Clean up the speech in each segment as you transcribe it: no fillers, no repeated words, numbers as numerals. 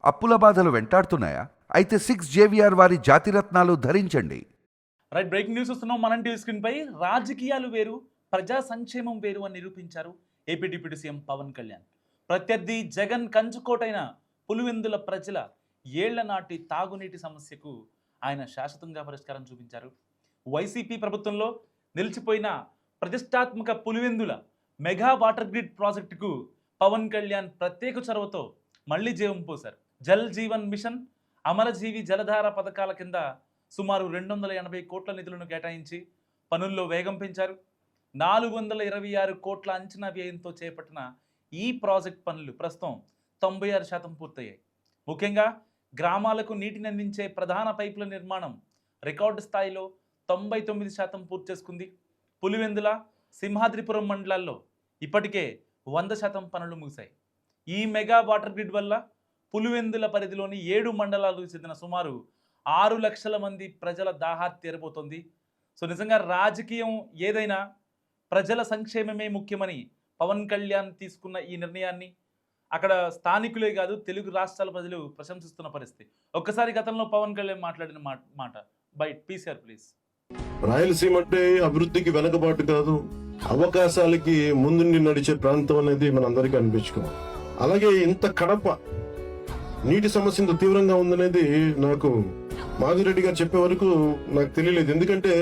అప్పుల బాధలు వెంటాడుతున్నాయా? అయితే 6 JVR వారి జాతిరత్నాలు ధరించండి. రైట్, బ్రేకింగ్ న్యూస్ వస్తున్నాం మనం టీవీ స్క్రీన్ పై. రాజకీయాలు వేరు, ప్రజా సంక్షేమం వేరు అని నిరూపించారు AP deputy CM Pawan Kalyan. ప్రత్యర్థి జగన్ కంచుకోటైన పులివెందుల ప్రజల ఏళ్ల నాటి తాగునీటి సమస్యకు ఆయన శాశ్వతంగా పరిష్కారం చూపించారు. వైసీపీ ప్రభుత్వంలో నిలిచిపోయిన ప్రతిష్టాత్మక పులివెందుల మెగా వాటర్ గ్రిడ్ ప్రాజెక్టుకు పవన్ కళ్యాణ్ ప్రత్యేక చొరవతో మళ్లీ జీవం పోశారు. జల్ జీవన్ మిషన్, అమరజీవి జలధార పథకాల కింద సుమారు 280 కోట్ల నిధులను కేటాయించి పనుల్లో వేగం పెంచారు. 426 కోట్ల అంచనా వ్యయంతో చేపట్టిన ఈ ప్రాజెక్ట్ పనులు ప్రస్తుతం 96% పూర్తయ్యాయి. ముఖ్యంగా గ్రామాలకు నీటిని అందించే ప్రధాన పైపుల నిర్మాణం రికార్డు స్థాయిలో 99% పూర్తి చేసుకుంది. పులివెందుల, సింహాద్రిపురం మండలాల్లో ఇప్పటికే 100% పనులు ముగిశాయి. ఈ మెగా వాటర్ గ్రిడ్ వల్ల పులివెందుల పరిధిలోని 7 మండలాలకు చెందిన సుమారు 6 లక్షల మంది ప్రజల దాహార్తి తీరబోతోంది. సో నిజంగా రాజకీయం ఏదైనా ప్రజల సంక్షేమమే ముఖ్యమని పవన్ కళ్యాణ్ తీసుకున్న ఈ నిర్ణయాన్ని అక్కడ స్థానికులే కాదు, తెలుగు రాష్ట్రాల ప్రజలు ప్రశంసిస్తున్న పరిస్థితి. ఒక్కసారి గతంలో పవన్ కళ్యాణ్ మాట్లాడిన మాట బైట్ పీసీఆర్ ప్లీజ్. రాయలసీమ అంటే అభివృద్ధికి వెనకబాటు కాదు, అవకాశాలకి ముందుండి నడిచే ప్రాంతం అనేది మనందరికీ అనిపించుకోవాలి. అలాగే ఇంత కడప నీటి సమస్య ఇంత తీవ్రంగా ఉందనేది నాకు మాధురెడ్డి గారు చెప్పే వరకు నాకు తెలియలేదు. ఎందుకంటే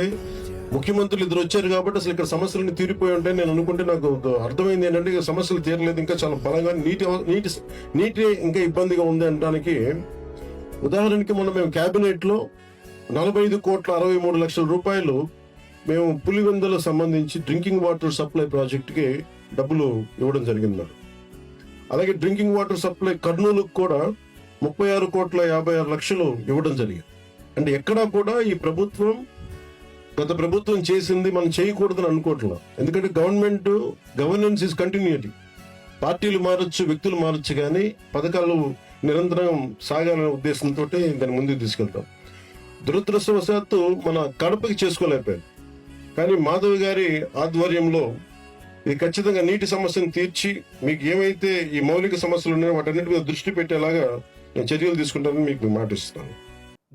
ముఖ్యమంత్రులు ఇద్దరు వచ్చారు కాబట్టి అసలు ఇక్కడ సమస్యలన్నీ తీరిపోయి ఉంటాయి నేను అనుకుంటే నాకు అర్థమైంది ఏంటంటే ఇక సమస్యలు తీరలేదు, ఇంకా చాలా బలంగా నీటి ఇంకా ఇబ్బందిగా ఉంది అనడానికి ఉదాహరణకి మొన్న మేము కేబినెట్ లో 45,63 లక్షల మేము పులివెందులకు సంబంధించి డ్రింకింగ్ వాటర్ సప్లై ప్రాజెక్టుకి డబ్బులు ఇవ్వడం జరిగింది. అలాగే డ్రింకింగ్ వాటర్ సప్లై కర్నూలుకు కూడా 36,56 లక్షలు ఇవ్వడం జరిగింది. అంటే ఎక్కడా కూడా ఈ ప్రభుత్వం గత ప్రభుత్వం చేసింది మనం చేయకూడదని అనుకోవట్లేదు. ఎందుకంటే గవర్నెన్స్ ఈజ్ కంటిన్యూటీ. పార్టీలు మారచ్చు, వ్యక్తులు మారచ్చు, కానీ పథకాలు నిరంతరం సాగాలనే ఉద్దేశంతో దాన్ని ముందుకు తీసుకెళ్తాం. దురదృష్టవశాత్తు మన కడపకి చేసుకోలేకపోయాం. కానీ మాధవ్ గారి ఆధ్వర్యంలో ఇది ఖచ్చితంగా నీటి సమస్యను తీర్చి మీకు ఏమైతే ఈ మౌలిక సమస్యలు ఉన్నాయో వాటన్నిటి మీద దృష్టి పెట్టేలాగా నేను చర్యలు తీసుకుంటానని మీకు మాటిస్తున్నాను.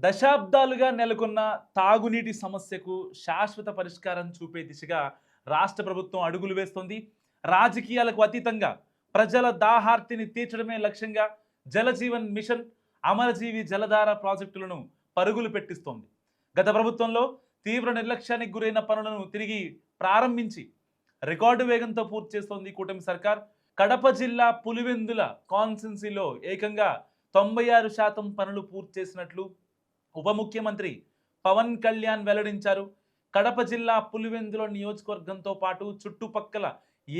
దశాబ్దాలుగా నెలకొన్న తాగునీటి సమస్యకు శాశ్వత పరిష్కారం చూపే దిశగా రాష్ట్ర ప్రభుత్వం అడుగులు వేస్తోంది. రాజకీయాలకు అతీతంగా ప్రజల దాహార్తిని తీర్చడమే లక్ష్యంగా జలజీవన్ మిషన్, అమరజీవి జలధార ప్రాజెక్టులను పరుగులు పెట్టిస్తోంది. గత ప్రభుత్వంలో తీవ్ర నిర్లక్ష్యానికి గురైన పనులను తిరిగి ప్రారంభించి రికార్డు వేగంతో పూర్తి చేస్తోంది కూటమి సర్కార్. కడప జిల్లా పులివెందుల కాన్స్టిట్యున్సీలో ఏకంగా 96% పనులు పూర్తి చేసినట్లు ఉప ముఖ్యమంత్రి పవన్ కళ్యాణ్ వెల్లడించారు. కడప జిల్లా పులివెందుల నియోజకవర్గంతో పాటు చుట్టుపక్కల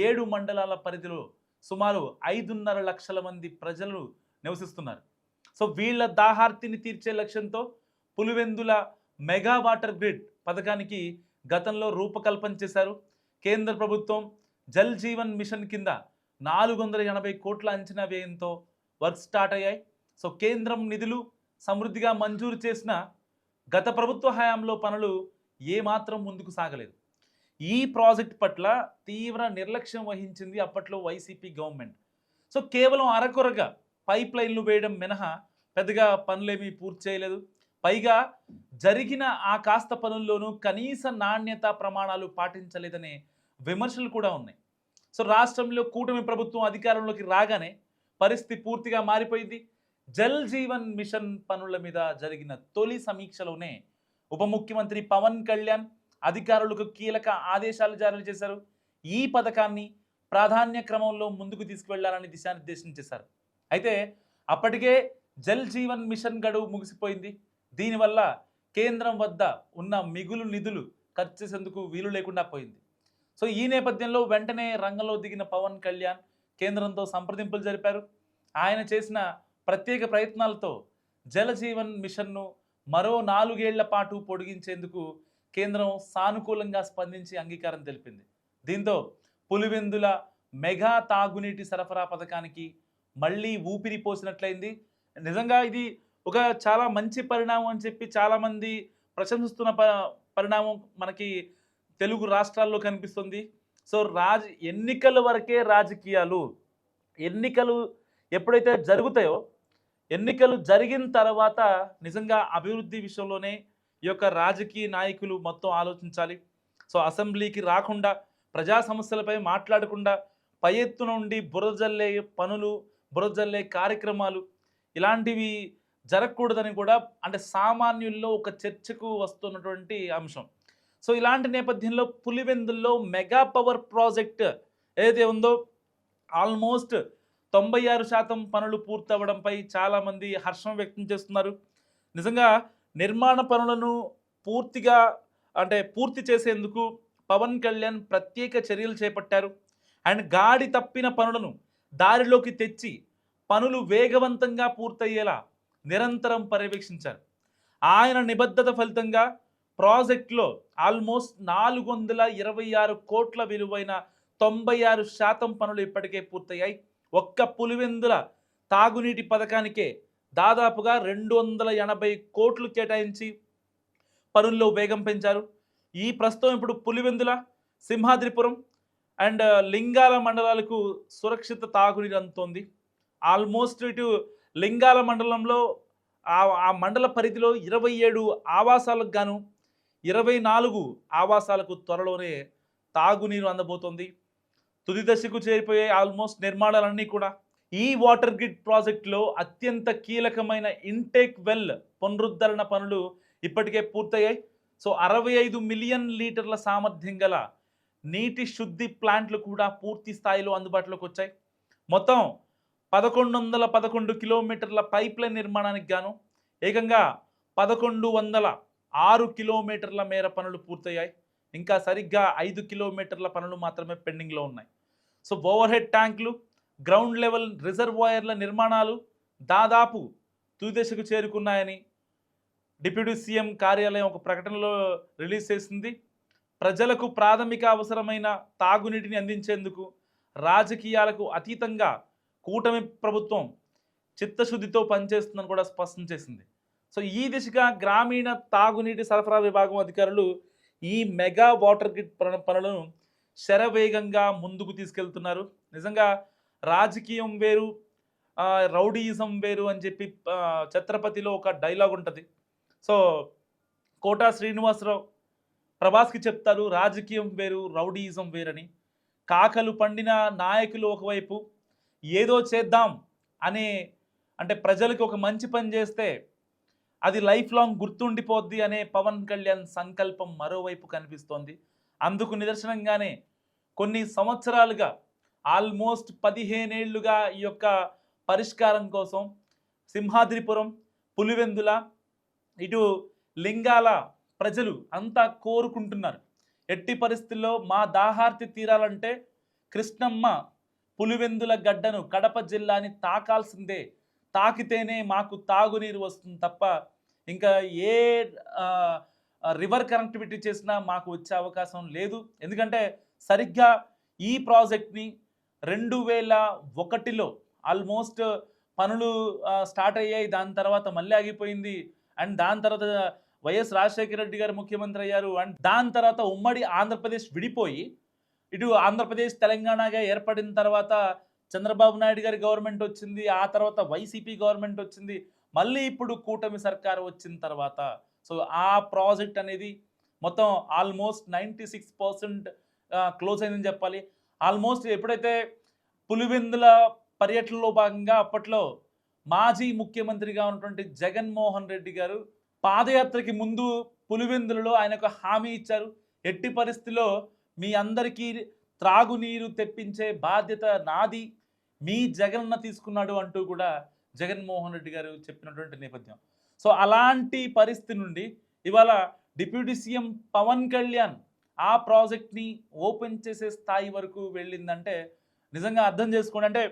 7 మండలాల పరిధిలో సుమారు 5.5 లక్షల మంది ప్రజలు నివసిస్తున్నారు. సో వీళ్ళ దాహార్తిని తీర్చే లక్ష్యంతో పులివెందుల మెగా వాటర్ గ్రిడ్ పథకానికి గతంలో రూపకల్పన చేశారు. కేంద్ర ప్రభుత్వం జల్ జీవన్ మిషన్ కింద 480 కోట్ల అంచనా వ్యయంతో వర్క్ స్టార్ట్ అయ్యాయి. సో కేంద్రం నిధులు సమృద్ధిగా మంజూరు చేసిన గత ప్రభుత్వ హయాంలో పనులు ఏమాత్రం ముందుకు సాగలేదు. ఈ ప్రాజెక్ట్ పట్ల తీవ్ర నిర్లక్ష్యం వహించింది అప్పట్లో వైసీపీ గవర్నమెంట్. సో కేవలం అరకొరగా పైప్ లైన్లు వేయడం మినహా పెద్దగా పనులేమీ పూర్తి చేయలేదు. పైగా జరిగిన ఆ కాస్త పనుల్లోనూ కనీస నాణ్యత ప్రమాణాలు పాటించలేదనే విమర్శలు కూడా ఉన్నాయి. సో రాష్ట్రంలో కూటమి ప్రభుత్వం అధికారంలోకి రాగానే పరిస్థితి పూర్తిగా మారిపోయింది. జల్ జీవన్ మిషన్ పనుల మీద జరిగిన తొలి సమీక్షలోనే ఉప ముఖ్యమంత్రి పవన్ కళ్యాణ్ అధికారులకు కీలక ఆదేశాలు జారీ చేశారు. ఈ పథకాన్ని ప్రాధాన్య క్రమంలో ముందుకు తీసుకువెళ్లాలని దిశానిర్దేశం చేశారు. అయితే అప్పటికే జల్ జీవన్ మిషన్ గడువు ముగిసిపోయింది. దీనివల్ల కేంద్రం వద్ద ఉన్న మిగులు నిధులు ఖర్చు చేసేందుకు వీలు లేకుండా పోయింది. సో ఈ నేపథ్యంలో వెంటనే రంగంలో దిగిన పవన్ కళ్యాణ్ కేంద్రంతో సంప్రదింపులు జరిపారు. ఆయన చేసిన ప్రత్యేక ప్రయత్నాలతో జలజీవన్ మిషన్ను మరో 4 ఏళ్ల పాటు పొడిగించేందుకు కేంద్రం సానుకూలంగా స్పందించి అంగీకారం తెలిపింది. దీంతో పులివెందుల మెగా తాగునీటి సరఫరా పథకానికి మళ్ళీ ఊపిరి పోసినట్లయింది. నిజంగా ఇది ఒక చాలా మంచి పరిణామం అని చెప్పి చాలామంది ప్రశంసిస్తున్న పరిణామం మనకి తెలుగు రాష్ట్రాల్లో కనిపిస్తుంది. సో ఎన్నికల వరకే రాజకీయాలు, ఎన్నికలు ఎప్పుడైతే జరుగుతాయో ఎన్నికలు జరిగిన తర్వాత నిజంగా అభివృద్ధి విషయంలోనే ఈ యొక్క రాజకీయ నాయకులు మొత్తం ఆలోచించాలి. సో అసెంబ్లీకి రాకుండా, ప్రజా సమస్యలపై మాట్లాడకుండా, పై ఎత్తున ఉండి బురద జల్లే పనులు, బురద జల్లే కార్యక్రమాలు ఇలాంటివి జరగకూడదని కూడా అంటే సామాన్యుల్లో ఒక చర్చకు వస్తున్నటువంటి అంశం. సో ఇలాంటి నేపథ్యంలో పులివెందుల్లో మెగా పవర్ ప్రాజెక్ట్ ఏదైతే ఉందో ఆల్మోస్ట్ 96% పనులు పూర్తవడంపై చాలామంది హర్షం వ్యక్తం చేస్తున్నారు. నిజంగా నిర్మాణ పనులను పూర్తి చేసేందుకు పవన్ కళ్యాణ్ ప్రత్యేక చర్యలు చేపట్టారు. అండ్ గాడి తప్పిన పనులను దారిలోకి తెచ్చి పనులు వేగవంతంగా పూర్తయ్యేలా నిరంతరం పర్యవేక్షించారు. ఆయన నిబద్ధత ఫలితంగా ప్రాజెక్టులో ఆల్మోస్ట్ 426 కోట్ల విలువైన 96% పనులు ఇప్పటికే పూర్తయ్యాయి. ఒక్క పులివెందుల తాగునీటి పథకానికే దాదాపుగా 280 కోట్లు కేటాయించి పనుల్లో వేగం పెంచారు. ఈ ప్రస్తుతం ఇప్పుడు పులివెందుల, సింహాద్రిపురం అండ్ లింగాల మండలాలకు సురక్షిత తాగునీరు అందుతోంది. ఆల్మోస్ట్ ఇటు లింగాల మండలంలో ఆ మండల పరిధిలో 27 ఆవాసాలకు గాను 24 ఆవాసాలకు త్వరలోనే తాగునీరు అందబోతోంది. తుది దశకు చేరిపోయే ఆల్మోస్ట్ నిర్మాణాలన్నీ కూడా. ఈ వాటర్ గ్రిడ్ ప్రాజెక్టులో అత్యంత కీలకమైన ఇంటేక్ వెల్ పునరుద్ధరణ పనులు ఇప్పటికే పూర్తయ్యాయి. సో 65 మిలియన్ లీటర్ల సామర్థ్యం గల నీటి శుద్ధి ప్లాంట్లు కూడా పూర్తి స్థాయిలో అందుబాటులోకి వచ్చాయి. మొత్తం 1111 కిలోమీటర్ల పైప్ లైన్ నిర్మాణానికి గాను ఏకంగా 1106 కిలోమీటర్ల మేర పనులు పూర్తయ్యాయి. ఇంకా సరిగ్గా 5 కిలోమీటర్ల పనులు మాత్రమే పెండింగ్లో ఉన్నాయి. సో ఓవర్ హెడ్ ట్యాంకులు, గ్రౌండ్ లెవెల్ రిజర్వాయర్ల నిర్మాణాలు దాదాపు తుది దశకు చేరుకున్నాయని డిప్యూటీ సీఎం కార్యాలయం ఒక ప్రకటనలో రిలీజ్ చేసింది. ప్రజలకు ప్రాథమిక అవసరమైన తాగునీటిని అందించేందుకు రాజకీయాలకు అతీతంగా కూటమి ప్రభుత్వం చిత్తశుద్ధితో పనిచేస్తుందని కూడా స్పష్టం చేసింది. సో ఈ దిశగా గ్రామీణ తాగునీటి సరఫరా విభాగం అధికారులు ఈ మెగా వాటర్ గ్రిడ్ పనులను శరవేగంగా ముందుకు తీసుకెళ్తున్నారు. నిజంగా రాజకీయం వేరు, రౌడీయిజం వేరు అని చెప్పి ఛత్రపతిలో ఒక డైలాగ్ ఉంటుంది. సో కోటా శ్రీనివాసరావు ప్రభాస్కి చెప్తారు, రాజకీయం వేరు, రౌడీయిజం వేరని. కాకలు పండిన నాయకులు ఒకవైపు, ఏదో చేద్దాం అంటే ప్రజలకు ఒక మంచి పని చేస్తే అది లైఫ్ లాంగ్ గుర్తుండిపోద్ది అనే పవన్ కళ్యాణ్ సంకల్పం మరోవైపు కనిపిస్తోంది. అందుకు నిదర్శనంగానే కొన్ని సంవత్సరాలుగా ఆల్మోస్ట్ 15 ఏళ్లుగా ఈ యొక్క పరిష్కారం కోసం సింహాద్రిపురం, పులివెందుల, ఇటు లింగాల ప్రజలు అంతా కోరుకుంటున్నారు. ఎట్టి పరిస్థితుల్లో మా దాహార్తి తీరాలంటే కృష్ణమ్మ పులివెందుల గడ్డను, కడప జిల్లాని తాకాల్సిందే. తాకితేనే మాకు తాగునీరు వస్తుంది తప్ప ఇంకా ఏ రివర్ కనెక్టివిటీ చేసినా మాకు వచ్చే అవకాశం లేదు. ఎందుకంటే సరిగ్గా ఈ ప్రాజెక్ట్ని 2001లో ఆల్మోస్ట్ పనులు స్టార్ట్ అయ్యాయి. దాని తర్వాత మళ్ళీ ఆగిపోయింది. అండ్ దాని తర్వాత వైఎస్ రాజశేఖర రెడ్డి గారు ముఖ్యమంత్రి అయ్యారు. అండ్ దాని తర్వాత ఉమ్మడి ఆంధ్రప్రదేశ్ విడిపోయి ఇటు ఆంధ్రప్రదేశ్ తెలంగాణగా ఏర్పడిన తర్వాత చంద్రబాబు నాయుడు గారి గవర్నమెంట్ వచ్చింది. ఆ తర్వాత వైసీపీ గవర్నమెంట్ వచ్చింది. మళ్ళీ ఇప్పుడు కూటమి సర్కారు వచ్చిన తర్వాత సో ఆ ప్రాజెక్ట్ అనేది మొత్తం ఆల్మోస్ట్ 96% క్లోజ్ అయిందని చెప్పాలి. ఆల్మోస్ట్ ఎప్పుడైతే పులివెందుల పర్యటనలో భాగంగా అప్పట్లో మాజీ ముఖ్యమంత్రిగా ఉన్నటువంటి జగన్మోహన్ రెడ్డి గారు పాదయాత్రకి ముందు పులివెందులలో ఆయన ఒక హామీ ఇచ్చారు. ఎట్టి పరిస్థితిలో మీ అందరికీ త్రాగునీరు తెప్పించే బాధ్యత నాది, మీ జగనన్న తీసుకున్నాడు అంటూ కూడా జగన్మోహన్ రెడ్డి గారు చెప్పినటువంటి నేపథ్యం. సో అలాంటి పరిస్థితి నుండి ఇవాళ డిప్యూటీ సీఎం పవన్ కళ్యాణ్ ఆ ప్రాజెక్ట్ని ఓపెన్ చేసే స్థాయి వరకు వెళ్ళిందంటే నిజంగా అర్థం చేసుకోండి. అంటే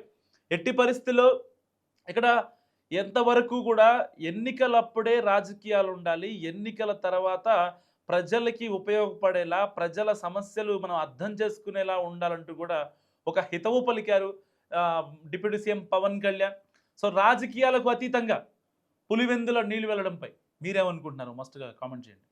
ఎట్టి పరిస్థితుల్లో ఇక్కడ ఎంతవరకు కూడా ఎన్నికలప్పుడే రాజకీయాలు ఉండాలి, ఎన్నికల తర్వాత ప్రజలకి ఉపయోగపడేలా, ప్రజల సమస్యలు మనం అర్థం చేసుకునేలా ఉండాలంటూ కూడా ఒక హితవు పలికారు deputy CM Pawan Kalyan. So రాజకీయాలకు అతీతంగా పులివెందుల నీళ్ళు వెళ్ళడంపై మీరేమనుకుంటున్నారు? మస్ట్గా కామెంట్ చేయండి.